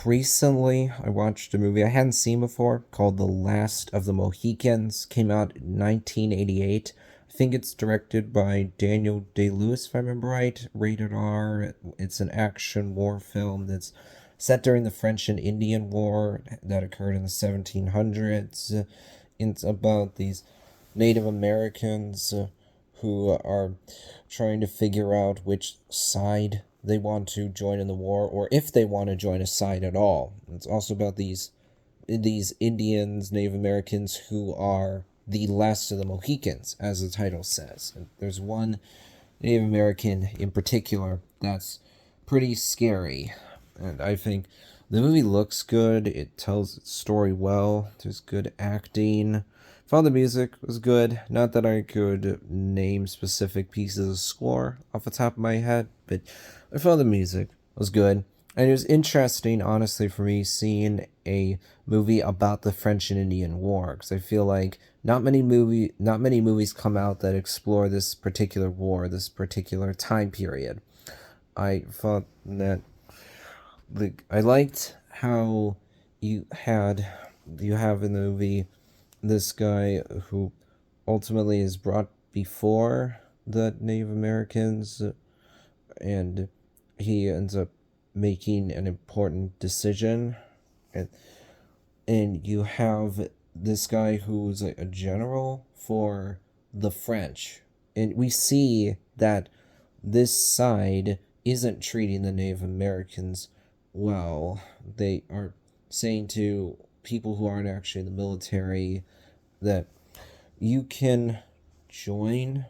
Recently, I watched a movie I hadn't seen before called The Last of the Mohicans. Came out in 1988. I think it's directed by Daniel Day-Lewis, if I remember right. Rated R. It's an action war film that's set during the French and Indian War that occurred in the 1700s. It's about these Native Americans who are trying to figure out which side they want to join in the war, or if they want to join a side at all. It's also about these Indians, Native Americans who are the last of the Mohicans, as the title says. And there's one Native American in particular that's pretty scary, and I think the movie looks good. It tells its story well. There's good acting. Found the music was good. Not that I could name specific pieces of score off the top of my head, but I found the music was good. And it was interesting, honestly, for me seeing a movie about the French and Indian War, because I feel like not many movies come out that explore this particular war, this particular time period. I thought that I liked how you had you have in the movie this guy who ultimately is brought before the Native Americans, and he ends up making an important decision, and you have this guy who's a general for the French, and we see that this side isn't treating the Native Americans well. They are saying to people who aren't actually in the military that you can join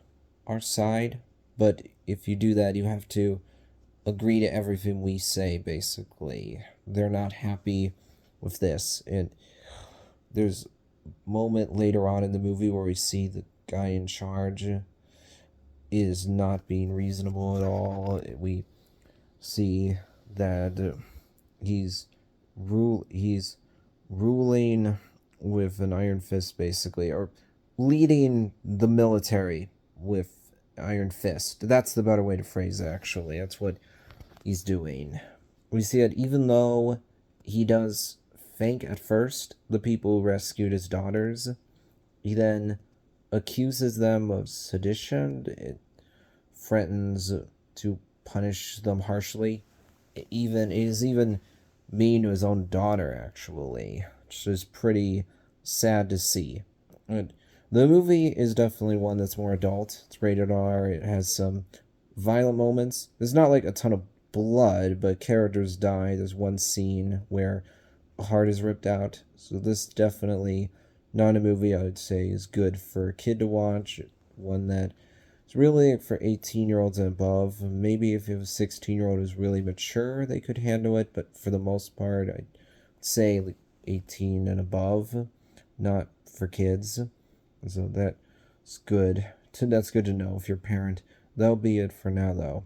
our side, but if you do that, you have to agree to everything we say, basically. They're not happy with this. And there's a moment later on in the movie where we see the guy in charge is not being reasonable at all. We see that he's ruling with an iron fist, basically, or leading the military with iron fist. That's the better way to phrase it, actually. That's what he's doing. We see that even though he does thank at first the people who rescued his daughters, he then accuses them of sedition. It threatens to punish them harshly. It is even mean to his own daughter, actually, which is pretty sad to see. And the movie is definitely one that's more adult. It's rated R. It has some violent moments. There's not like a ton of blood, but characters die. There's one scene where a heart is ripped out. So this definitely not a movie I would say is good for a kid to watch. One that is really for 18-year-olds and above. Maybe if you have a 16-year-old who's really mature, they could handle it. But for the most part, I'd say like 18 and above, not for kids. So that's good. That's good to know if you're a parent. That'll be it for now, though.